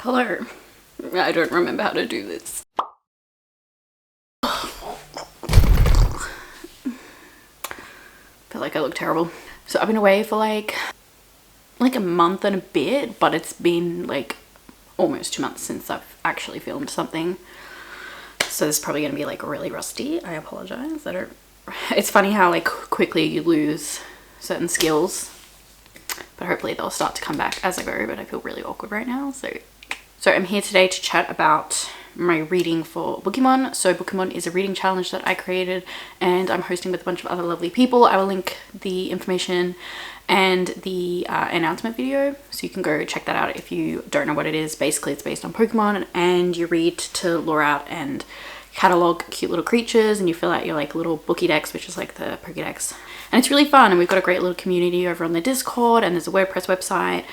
Hello. I don't remember how to do this. Feel like I look terrible. So I've been away for like a month and a bit, but it's been like almost 2 months since I've actually filmed something. So this is probably gonna be like really rusty. I apologize. It's funny how like quickly you lose certain skills, but hopefully they'll start to come back as I go. But I feel really awkward right now. So I'm here today to chat about my reading for Bookemon. So Bookemon is a reading challenge that I created and I'm hosting with a bunch of other lovely people. I will link the information and the announcement video, so you can go check that out if you don't know what it is. Basically it's based on Pokemon and you read to lure out and catalog cute little creatures, and you fill out your like little bookie decks, which is like the Pokédex, and it's really fun. And we've got a great little community over on the Discord, and there's a WordPress website,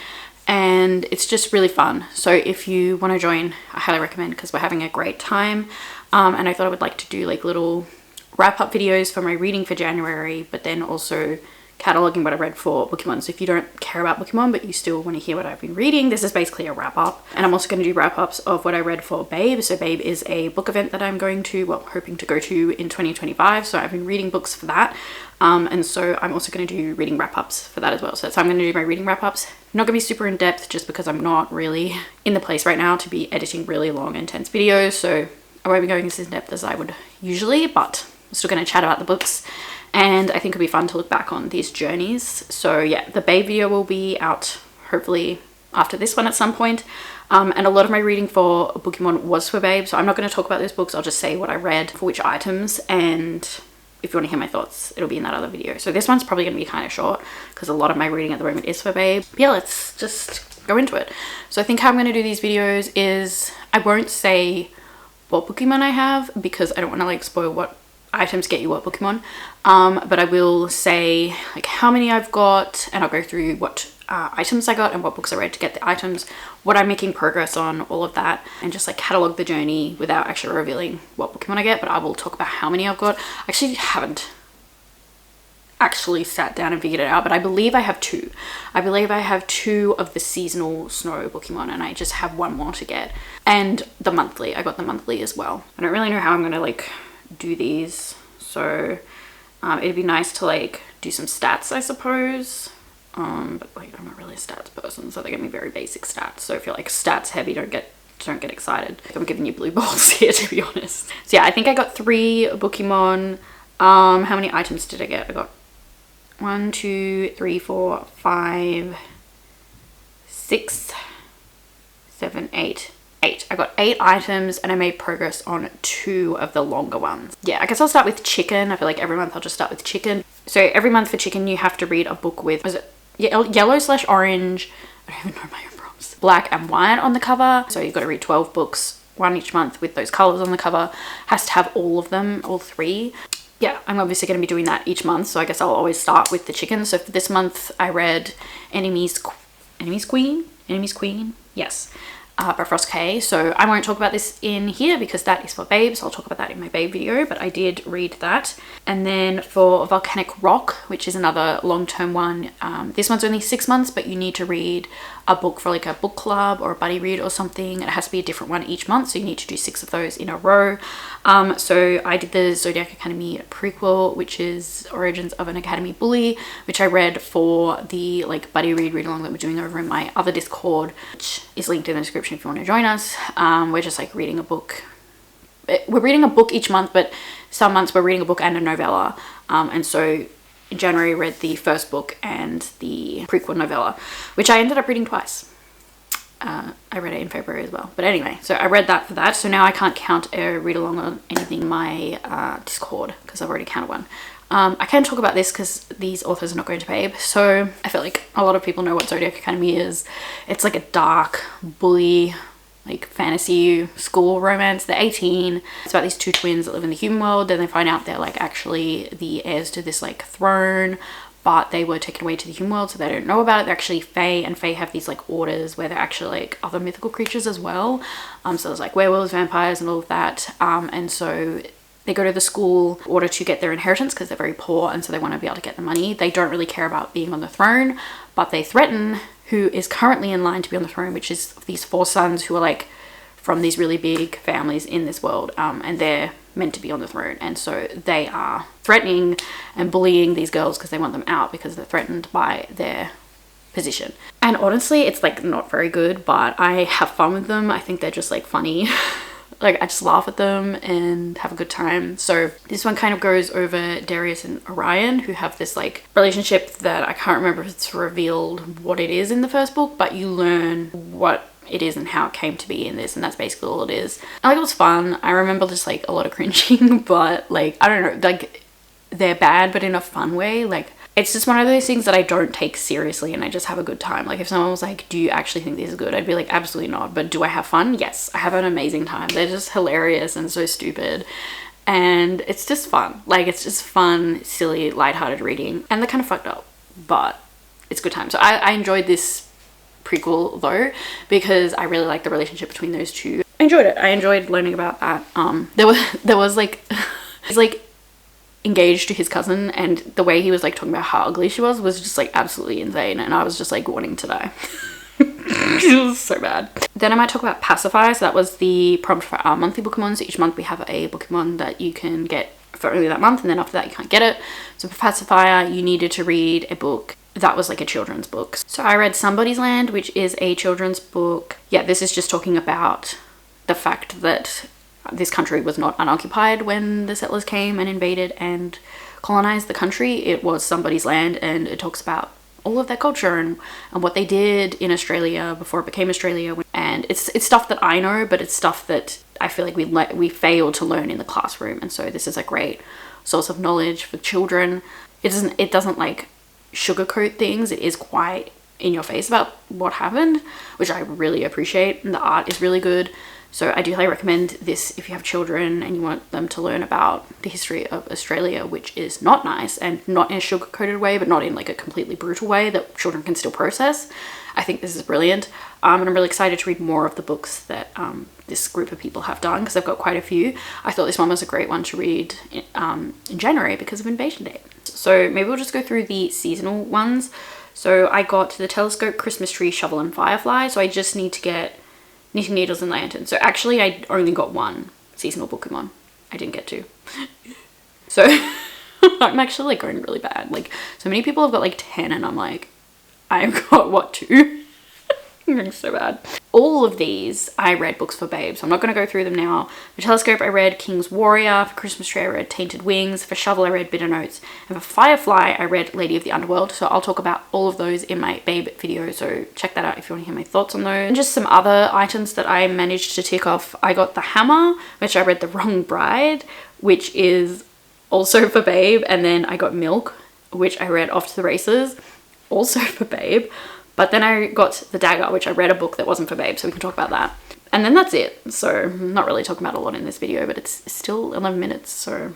and it's just really fun. So if you want to join, I highly recommend, because we're having a great time. And I thought I would like to do like little wrap-up videos for my reading for January, but then also cataloging what I read for Pokemon. So if you don't care about Pokemon but you still want to hear what I've been reading, this is basically a wrap-up. And I'm also going to do wrap-ups of what I read for Babe. So Babe is a book event that I'm going to, well, hoping to go to in 2025. So I've been reading books for that. And so I'm also going to do reading wrap-ups for that as well. So I'm going to do my reading wrap-ups. Not going to be super in-depth just because I'm not really in the place right now to be editing really long, intense videos. So I won't be going as in-depth as I would usually, but I'm still going to chat about the books. And I think it'll be fun to look back on these journeys. So yeah, the Babe video will be out hopefully after this one at some point. And a lot of my reading for Bookemon was for Babe. So I'm not going to talk about those books. I'll just say what I read for which items. And if you want to hear my thoughts, it'll be in that other video. So this one's probably going to be kind of short because a lot of my reading at the moment is for Babe. But yeah, let's just go into it. So I think how I'm going to do these videos is I won't say what Pokemon I have because I don't want to like spoil what items get you what Pokemon, but I will say like how many I've got, and I'll go through what items I got and what books I read to get the items, what I'm making progress on, all of that, and just like catalog the journey without actually revealing what Pokemon I get. But I will talk about how many I've got. I actually haven't actually sat down and figured it out, but I believe I have two. I believe I have two of the seasonal snow Pokemon, and I just have one more to get, and the monthly. I got the monthly as well. I don't really know how I'm gonna like do these, so it'd be nice to like do some stats, I suppose, but like I'm not really a stats person, so they give me very basic stats. So if you're like stats heavy, don't get excited. I'm giving you blue balls here, to be honest. So yeah, I think I got 3 Bookemon. How many items did I get? I got 1 2 3 4 5 6 7 8. I got 8 items, and I made progress on 2 of the longer ones. Yeah, I guess I'll start with chicken. I feel like every month I'll just start with chicken. So every month for chicken, you have to read a book with, was it yellow/orange? I don't even know my own prompts. Black and white on the cover. So you've got to read 12 books, 1 each month with those colors on the cover. Has to have all of them, all 3. Yeah, I'm obviously going to be doing that each month. So I guess I'll always start with the chicken. So for this month, I read Enemy's Queen? Yes. By Frost K. So I won't talk about this in here because that is for Babe, so I'll talk about that in my Babe video, but I did read that. And then for Volcanic Rock, which is another long-term one, this one's only 6 months, but you need to read a book for like a book club or a buddy read or something. It has to be a different one each month, so you need to do 6 of those in a row. So I did the Zodiac Academy prequel, which is Origins of an Academy Bully, which I read for the like buddy read along that we're doing over in my other Discord, which is linked in the description if you want to join us. We're just like reading a book. We're reading a book each month, but some months we're reading a book and a novella. And so in January I read the first book and the prequel novella, which I ended up reading twice. I read it in February as well. But anyway, so I read that for that. So now I can't count a read along or anything in my Discord because I've already counted one. I can talk about this because these authors are not going to Babe. So I feel like a lot of people know what Zodiac Academy is. It's like a dark bully, like fantasy school romance. They're 18. It's about these 2 twins that live in the human world. Then they find out they're like actually the heirs to this like throne, but they were taken away to the human world, so they don't know about it. They're actually Fae, and Fae have these like orders where they're actually like other mythical creatures as well. So there's like werewolves, vampires, and all of that. And so They go to the school in order to get their inheritance because they're very poor, and so they want to be able to get the money. They don't really care about being on the throne, but they threaten who is currently in line to be on the throne, which is these 4 sons who are like from these really big families in this world, and they're meant to be on the throne. And so they are threatening and bullying these girls because they want them out because they're threatened by their position. And honestly, it's like not very good, but I have fun with them. I think they're just like funny. Like I just laugh at them and have a good time. So this one kind of goes over Darius and Orion, who have this like relationship that I can't remember if it's revealed what it is in the first book, but you learn what it is and how it came to be in this, and that's basically all it is. Like it was fun. I remember just like a lot of cringing, but like I don't know, like they're bad but in a fun way. Like it's just one of those things that I don't take seriously and I just have a good time. Like if someone was like, do you actually think this is good? I'd be like, absolutely not. But do I have fun? Yes, I have an amazing time. They're just hilarious and so stupid. And it's just fun. Like it's just fun, silly, lighthearted reading. And they're kind of fucked up, but it's a good time. So I enjoyed this prequel though, because I really like the relationship between those two. I enjoyed it. I enjoyed learning about that. There was like, he's like engaged to his cousin, and the way he was like talking about how ugly she was just like absolutely insane, and I was just like wanting to die. It was so bad. Then I might talk about Pacify. So that was the prompt for our monthly Bookemon. So each month we have a Bookemon that you can get for only that month, and then after that you can't get it. So for Pacifier, you needed to read a book that was like a children's book. So I read Somebody's Land, which is a children's book. Yeah, this is just talking about the fact that this country was not unoccupied when the settlers came and invaded and colonized the country. It was somebody's land, and it talks about all of their culture and what they did in Australia before it became Australia. And it's stuff that I know, but it's stuff that I feel like we fail to learn in the classroom. And so this is a great source of knowledge for children. It doesn't like sugarcoat things. It is quite in your face about what happened, which I really appreciate. And the art is really good. So I do highly recommend this if you have children and you want them to learn about the history of Australia, which is not nice, and not in a sugar-coated way, but not in like a completely brutal way that children can still process. I think this is brilliant. And I'm really excited to read more of the books that this group of people have done, because I've got quite a few. I thought this one was a great one to read in January because of Invasion Day. So maybe we'll just go through the seasonal ones. So I got the Telescope, Christmas Tree, Shovel, and Firefly. So I just need to get Knitting Needles and Lanterns. So actually I only got one seasonal Bookemon. I didn't get two. So I'm actually like going really bad. Like so many people have got like 10 and I'm like, I've got what, 2? I'm going so bad. All of these I read books for Babe, so I'm not going to go through them now. For Telescope I read King's Warrior. For Christmas Tree I read Tainted Wings. For Shovel I read Bitter Notes. And for Firefly I read Lady of the Underworld. So I'll talk about all of those in my Babe video, so check that out if you want to hear my thoughts on those. And just some other items that I managed to tick off. I got the Hammer, which I read The Wrong Bride, which is also for Babe. And then I got Milk, which I read Off to the Races, also for Babe. But then I got The Dagger, which I read a book that wasn't for Babe, so we can talk about that. And then that's it. So I'm not really talking about a lot in this video, but it's still 11 minutes, so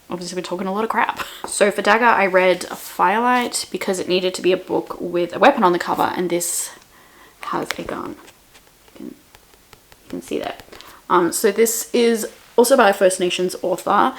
obviously we're talking a lot of crap. So for Dagger, I read Firelight because it needed to be a book with a weapon on the cover, and this has a gun. You can see that. So this is also by a First Nations author.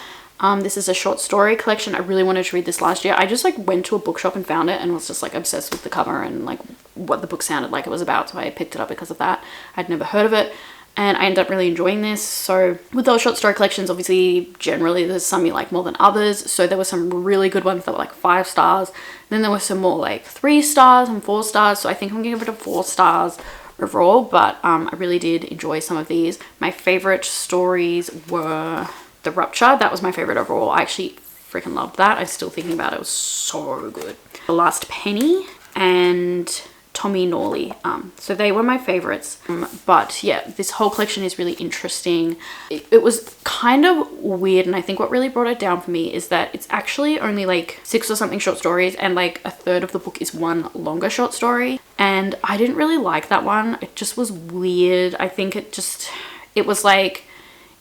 This is a short story collection. I really wanted to read this last year. I just like went to a bookshop and found it and was just like obsessed with the cover and like what the book sounded like it was about. So I picked it up because of that. I'd never heard of it and I ended up really enjoying this. So with those short story collections, obviously generally there's some you like more than others. So there were some really good ones that were like 5 stars. Then there were some more like 3 stars and 4 stars. So I think I'm gonna give it a 4 stars overall, but I really did enjoy some of these. My favorite stories were The Rupture. That was my favorite overall. I actually freaking loved that. I'm still thinking about it. It was so good. The Last Penny and Tommy Norley. So they were my favorites. But yeah, this whole collection is really interesting. It was kind of weird, and I think what really brought it down for me is that it's actually only like 6 or something short stories, and like a third of the book is one longer short story. And I didn't really like that one. It just was weird. I think it was like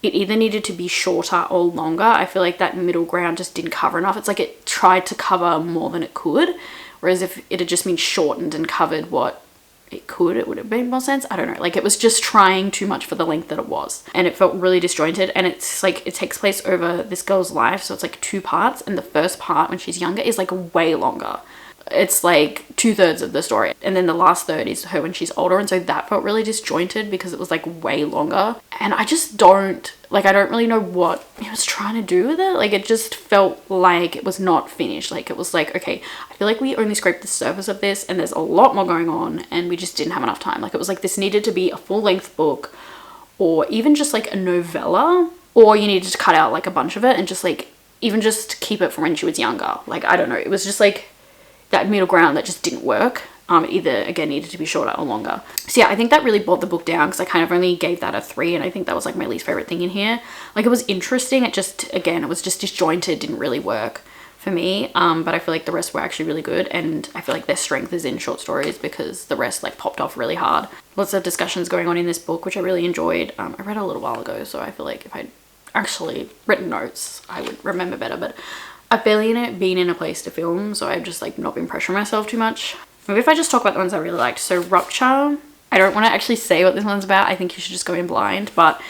it either needed to be shorter or longer. I feel like that middle ground just didn't cover enough. It's like it tried to cover more than it could. Whereas if it had just been shortened and covered what it would have made more sense. I don't know. Like, it was just trying too much for the length that it was. And it felt really disjointed. And it's like, it takes place over this girl's life. So it's like 2 parts. And the first part, when she's younger, is like way longer. It's like 2/3 of the story. And then the last third is her when she's older. And so that felt really disjointed because it was like way longer. And I just don't really know what he was trying to do with it. Like, it just felt like it was not finished. Like, it was like, okay, I feel like we only scraped the surface of this and there's a lot more going on and we just didn't have enough time. Like, it was like this needed to be a full-length book, or even just like a novella, or you needed to cut out like a bunch of it and just like even just keep it from when she was younger. Like, I don't know. It was just like that middle ground that just didn't work. Either, again, needed to be shorter or longer. So yeah, I think that really brought the book down because I kind of only gave that a 3, and I think that was like my least favorite thing in here. Like, it was interesting. It just, again, it was just disjointed, didn't really work for me. But I feel like the rest were actually really good, and I feel like their strength is in short stories because the rest like popped off really hard. Lots of discussions going on in this book, which I really enjoyed. I read a little while ago, so I feel like if I'd actually written notes, I would remember better, but I've barely been in a place to film, so I've just like not been pressuring myself too much. Maybe if I just talk about the ones I really liked. So Rupture, I don't want to actually say what this one's about. I think you should just go in blind, but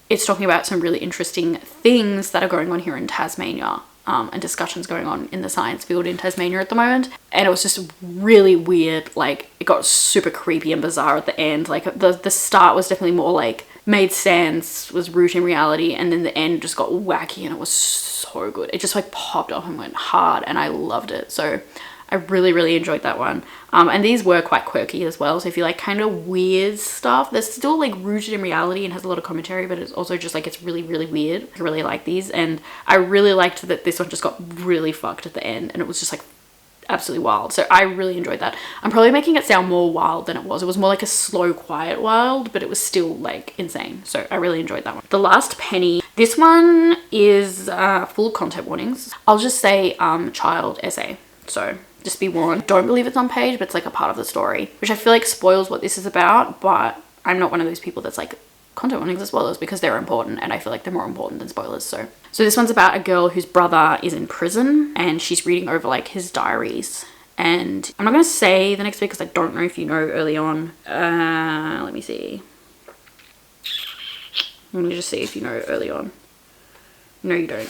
it's talking about some really interesting things that are going on here in Tasmania, and discussions going on in the science field in Tasmania at the moment. And it was just really weird. Like, it got super creepy and bizarre at the end. Like, the start was definitely more like made sense, was rooted in reality, and then the end just got wacky and it was so good. It just like popped off and went hard, and I loved it. So I really, really enjoyed that one. And these were quite quirky as well. So if you like kind of weird stuff, they're still like rooted in reality and has a lot of commentary, but it's also just like, it's really, really weird. I really like these. And I really liked that this one just got really fucked at the end, and it was just like absolutely wild. So I really enjoyed that. I'm probably making it sound more wild than it was. It was more like a slow, quiet wild, but it was still like insane. So I really enjoyed that one. The Last Penny. This one is full of content warnings. I'll just say child essay. So just be warned. Don't believe it's on page, but it's like a part of the story, which I feel like spoils what this is about. But I'm not one of those people that's like, content warnings are spoilers, because they're important, and I feel like they're more important than spoilers. So this one's about a girl whose brother is in prison, and she's reading over like his diaries. And I'm not going to say the next bit because I don't know if you know early on. Let me see. Let me just see if you know early on. No, you don't.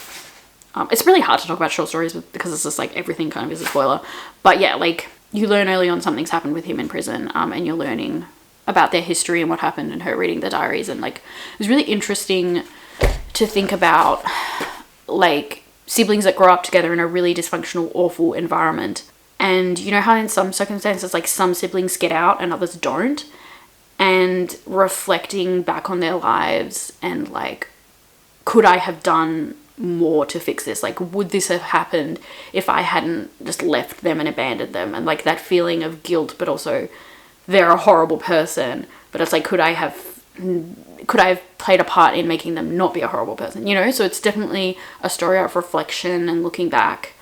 It's really hard to talk about short stories because it's just like everything kind of is a spoiler. But yeah, like, you learn early on something's happened with him in prison, and you're learning about their history and what happened, and her reading the diaries. And like, it was really interesting to think about like siblings that grow up together in a really dysfunctional, awful environment. And you know how in some circumstances, like, some siblings get out and others don't, and reflecting back on their lives and like, could I have done more to fix this? Like, would this have happened if I hadn't just left them and abandoned them? And like that feeling of guilt, but also they're a horrible person, but it's like, could I have played a part in making them not be a horrible person, you know? So it's definitely a story of reflection and looking back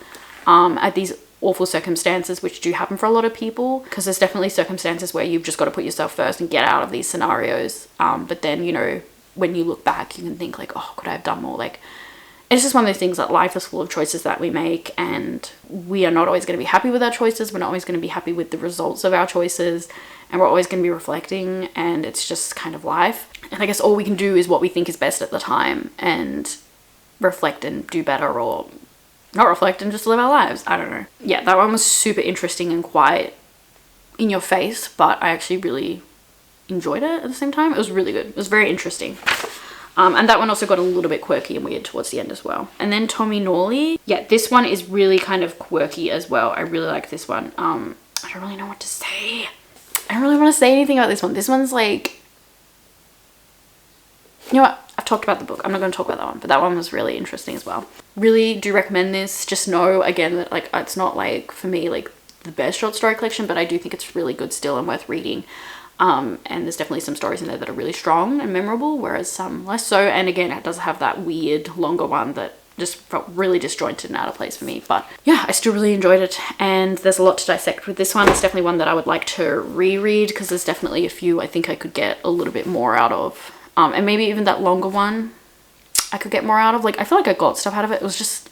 at these awful circumstances, which do happen for a lot of people, because there's definitely circumstances where you've just got to put yourself first and get out of these scenarios, but then, you know, when you look back, you can think like, oh, could I have done more? Like, it's just one of those things that life is full of choices that we make, and we are not always going to be happy with our choices. We're not always going to be happy with the results of our choices, and we're always going to be reflecting, and it's just kind of life. And I guess all we can do is what we think is best at the time, and reflect and do better, or not reflect and just live our lives. I don't know. Yeah, that one was super interesting and quite in your face, but I actually really enjoyed it at the same time. It was really good. It was very interesting. And that one also got a little bit quirky and weird towards the end as well. And then Tommy Norley. Yeah, this one is really kind of quirky as well. I really like this one. I don't really know what to say. I don't really want to say anything about this one. This one's like, you know what? I've talked about the book. I'm not going to talk about that one, but that one was really interesting as well. Really do recommend this. Just know, again, that like, it's not like, for me, like the best short story collection, but I do think it's really good still and worth reading. And there's definitely some stories in there that are really strong and memorable, whereas some less so. And again, it does have that weird longer one that just felt really disjointed and out of place for me. But yeah, I still really enjoyed it, and there's a lot to dissect with this one. It's definitely one that I would like to reread, because there's definitely a few I think I could get a little bit more out of. And maybe even that longer one I could get more out of. Like, I feel like I got stuff out of it. It was just,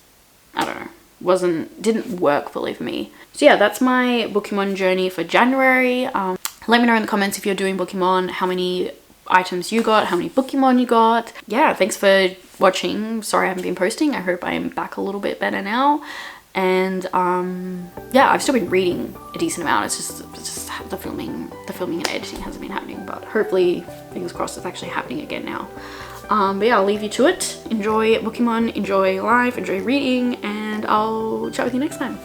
I don't know, didn't work fully for me. So yeah, that's my Bookemon journey for January. Let me know in the comments if you're doing Bookemon, how many items you got, how many Bookemon you got. Yeah, thanks for watching. Sorry I haven't been posting. I hope I'm back a little bit better now. And yeah, I've still been reading a decent amount. It's just the filming and editing hasn't been happening, but hopefully, fingers crossed, it's actually happening again now. But yeah, I'll leave you to it. Enjoy Bookemon, enjoy life, enjoy reading, and I'll chat with you next time.